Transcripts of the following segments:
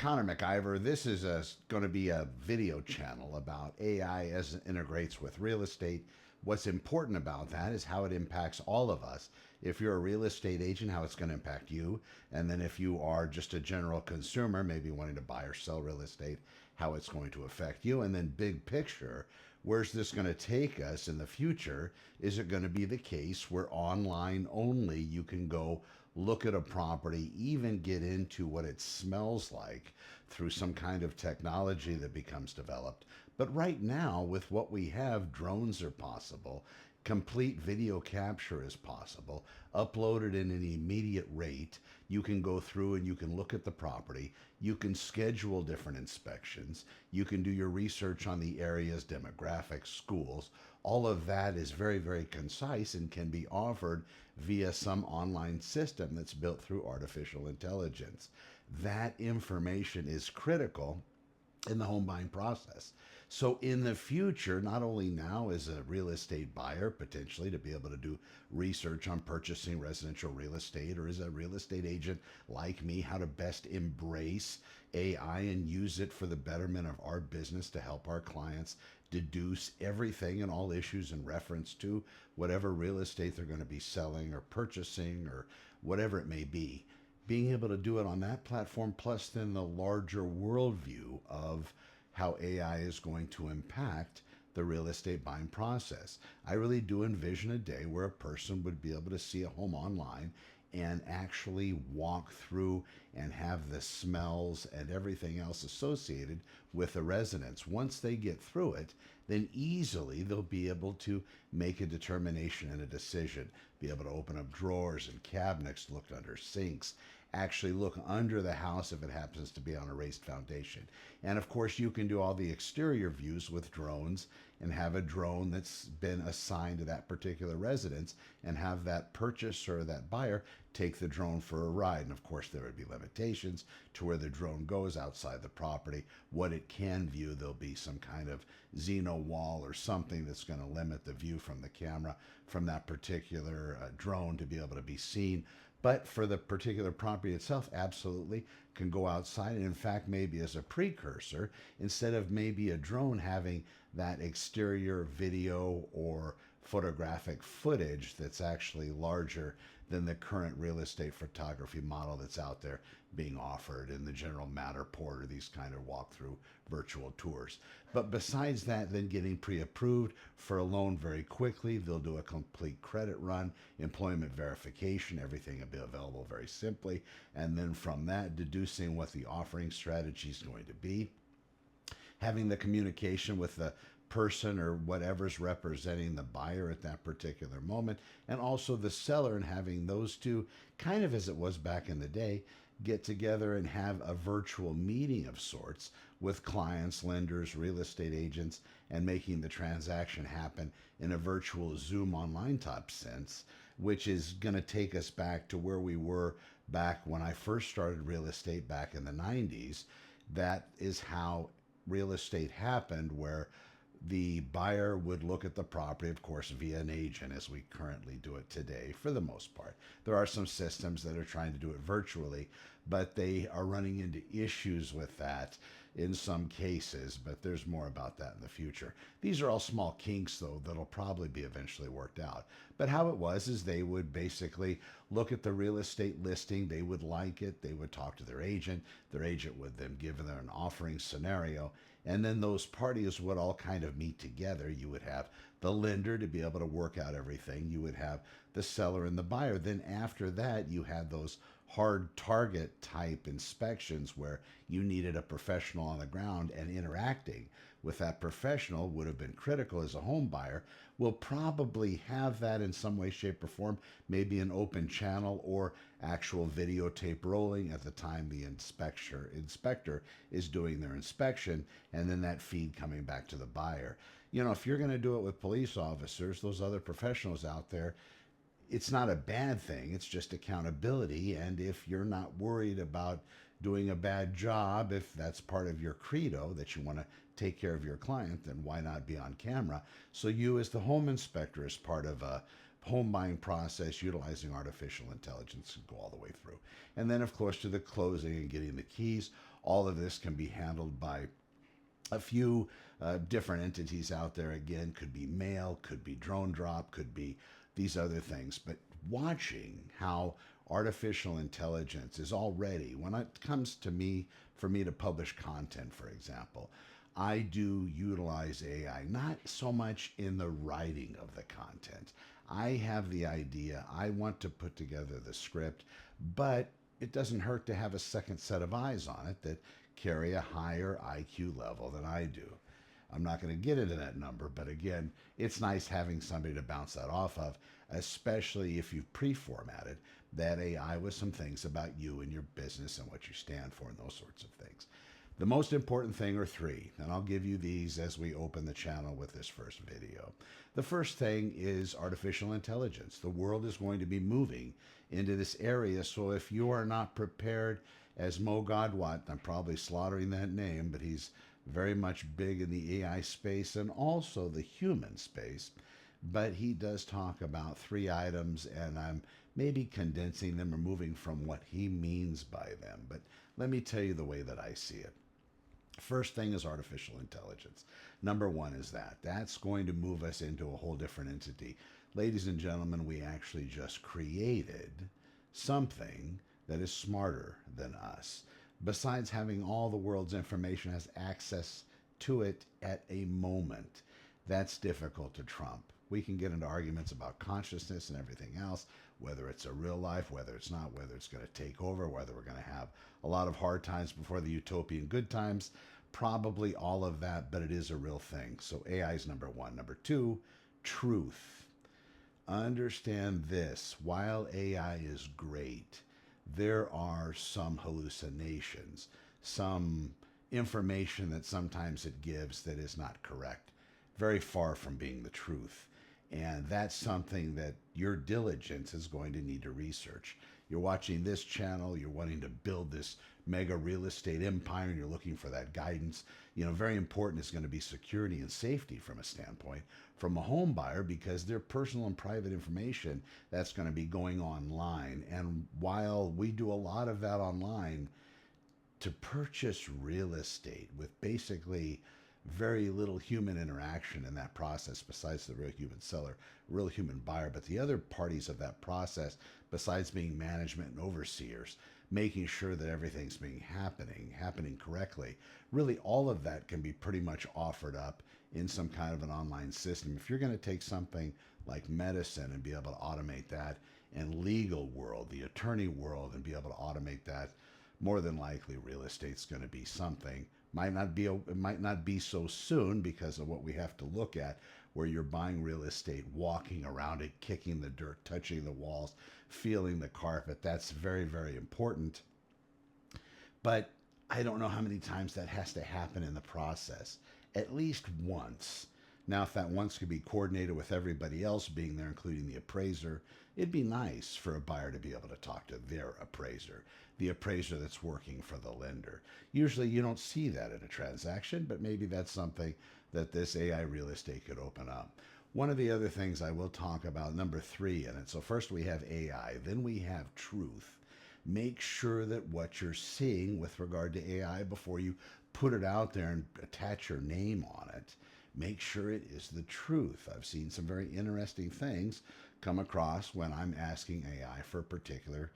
Connor McIver. This is going to be a video channel about AI as it integrates with real estate. What's important about that is how it impacts all of us. If you're a real estate agent, how it's going to impact you. And then if you are just a general consumer, maybe wanting to buy or sell real estate, how it's going to affect you. And then big picture, where's this going to take us in the future? Is it going to be the case where online only you can go look at a property, even get into what it smells like through some kind of technology that becomes developed? But right now, with what we have, drones are possible. Complete video capture is possible, uploaded in an immediate rate. You can go through and you can look at the property. You can schedule different inspections. You can do your research on the area's demographics, schools. All of that is very, very concise and can be offered via some online system that's built through artificial intelligence. That information is critical in the home buying process. So in the future, not only now as a real estate buyer, potentially to be able to do research on purchasing residential real estate, or as a real estate agent like me, how to best embrace AI and use it for the betterment of our business to help our clients deduce everything and all issues in reference to whatever real estate they're going to be selling or purchasing or whatever it may be. Being able to do it on that platform, plus then the larger worldview of how AI is going to impact the real estate buying process. I really do envision a day where a person would be able to see a home online and actually walk through and have the smells and everything else associated with the residence. Once they get through it, then easily they'll be able to make a determination and a decision, be able to open up drawers and cabinets, look under sinks, actually look under the house if it happens to be on a raised foundation. And of course, you can do all the exterior views with drones and have a drone that's been assigned to that particular residence and have that purchaser or that buyer take the drone for a ride. And of course, there would be limitations to where the drone goes outside the property, what it can view. There'll be some kind of xeno wall or something that's going to limit the view from the camera from that particular drone to be able to be seen. But for the particular property itself, absolutely can go outside. And in fact, maybe as a precursor, instead of maybe a drone having that exterior video or photographic footage that's actually larger than the current real estate photography model that's out there being offered in the General Matterport or these kind of walkthrough virtual tours. But besides that, then getting pre-approved for a loan very quickly, they'll do a complete credit run, employment verification, everything will be available very simply. And then from that, deducing what the offering strategy is going to be, having the communication with the person or whatever's representing the buyer at that particular moment, and also the seller, and having those two, kind of as it was back in the day, get together and have a virtual meeting of sorts with clients, lenders, real estate agents, and making the transaction happen in a virtual Zoom online type sense, which is going to take us back to where we were back when I first started real estate back in the 90s. That is how real estate happened, where the buyer would look at the property, of course, via an agent, as we currently do it today for the most part. There are some systems that are trying to do it virtually, but they are running into issues with that in some cases, but there's more about that in the future. These are all small kinks, though, that'll probably be eventually worked out. But how it was is they would basically look at the real estate listing, they would like it, they would talk to their agent would then give them an offering scenario, and then those parties would all kind of meet together. You would have the lender to be able to work out everything. You would have the seller and the buyer. Then after that, you had those hard target type inspections where you needed a professional on the ground, and interacting with that professional would have been critical as a home buyer. We'll probably have that in some way, shape, or form, maybe an open channel or actual videotape rolling at the time the inspector is doing their inspection, and then that feed coming back to the buyer. You know, if you're going to do it with police officers, those other professionals out there, it's not a bad thing. It's just accountability. And if you're not worried about doing a bad job, if that's part of your credo that you want to take care of your client, then why not be on camera? So you, as the home inspector, as part of a home buying process utilizing artificial intelligence, can go all the way through. And then, of course, to the closing and getting the keys. All of this can be handled by a few different entities out there. Again, could be mail, could be drone drop, could be these other things. But watching how artificial intelligence is already, when it comes to me, for me to publish content, for example, I do utilize AI, not so much in the writing of the content. I have the idea, I want to put together the script, but it doesn't hurt to have a second set of eyes on it that carry a higher IQ level than I do. I'm not going to get into that number, but again, it's nice having somebody to bounce that off of, especially if you've pre-formatted that AI with some things about you and your business and what you stand for and those sorts of things. The most important thing are three, and I'll give you these as we open the channel with this first video. The first thing is artificial intelligence. The world is going to be moving into this area, so if you are not prepared, as Mo Godwat, I'm probably slaughtering that name, but he's very much big in the AI space and also the human space, but he does talk about three items, and I'm maybe condensing them or moving from what he means by them, but let me tell you the way that I see it. First thing is artificial intelligence. Number one is that. That's going to move us into a whole different entity. Ladies and gentlemen, we actually just created something that is smarter than us. Besides having all the world's information, has access to it at a moment. That's difficult to trump. We can get into arguments about consciousness and everything else, whether it's a real life, whether it's not, whether it's going to take over, whether we're going to have a lot of hard times before the utopian good times, probably all of that, but it is a real thing. So AI is number one. Number two, truth. Understand this, while AI is great, there are some hallucinations, some information that sometimes it gives that is not correct, very far from being the truth. And that's something that your diligence is going to need to research. You're watching this channel, you're wanting to build this mega real estate empire, and you're looking for that guidance. You know, very important is going to be security and safety from a standpoint from a home buyer, because their personal and private information that's going to be going online. And while we do a lot of that online, to purchase real estate with basically very little human interaction in that process, besides the real human seller, real human buyer, but the other parties of that process, besides being management and overseers, making sure that everything's happening correctly, really all of that can be pretty much offered up in some kind of an online system. If you're going to take something like medicine and be able to automate that, and legal world, the attorney world, and be able to automate that, more than likely real estate's going to be something. It might not be so soon because of what we have to look at, where you're buying real estate, walking around it, kicking the dirt, touching the walls, feeling the carpet. That's very, very important. But I don't know how many times that has to happen in the process. At least once. Now, if that once could be coordinated with everybody else being there, including the appraiser, it'd be nice for a buyer to be able to talk to their appraiser, the appraiser that's working for the lender. Usually you don't see that in a transaction, but maybe that's something that this AI real estate could open up. One of the other things I will talk about, number three in it. So first we have AI, then we have truth. Make sure that what you're seeing with regard to AI, before you put it out there and attach your name on it, make sure it is the truth. I've seen some very interesting things come across when I'm asking AI for particular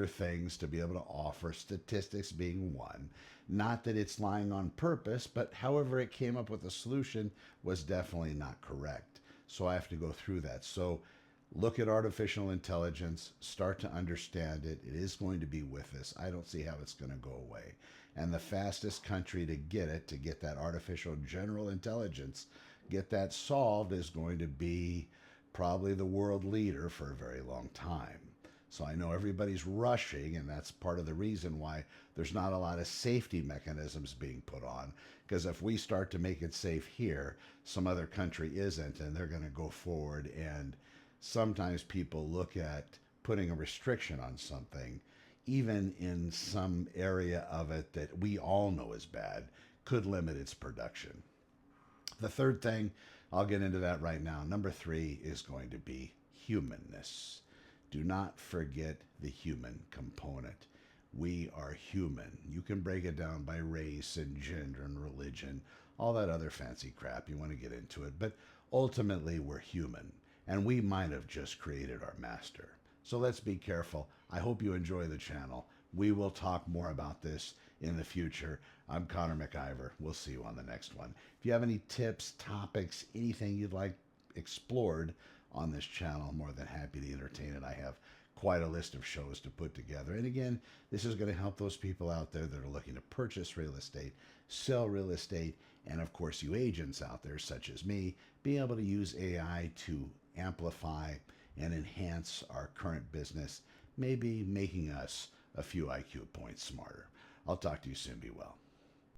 things to be able to offer, statistics being one. Not that it's lying on purpose, but however it came up with a solution was definitely not correct. So I have to go through that. So look at artificial intelligence, start to understand it. It is going to be with us. I don't see how it's going to go away. And the fastest country to get that artificial general intelligence, get that solved, is going to be probably the world leader for a very long time. So I know everybody's rushing, and that's part of the reason why there's not a lot of safety mechanisms being put on. Because if we start to make it safe here, some other country isn't, and they're going to go forward. And sometimes people look at putting a restriction on something, even in some area of it that we all know is bad, could limit its production. The third thing, I'll get into that right now. Number three is going to be humanness. Do not forget the human component. We are human. You can break it down by race and gender and religion, all that other fancy crap. You want to get into it. But ultimately, we're human. And we might have just created our master. So let's be careful. I hope you enjoy the channel. We will talk more about this in the future. I'm Connor McIver. We'll see you on the next one. If you have any tips, topics, anything you'd like explored on this channel, I'm more than happy to entertain it. I have quite a list of shows to put together. And again, this is going to help those people out there that are looking to purchase real estate, sell real estate, and of course, you agents out there, such as me, be able to use AI to amplify and enhance our current business, maybe making us a few IQ points smarter. I'll talk to you soon. Be well.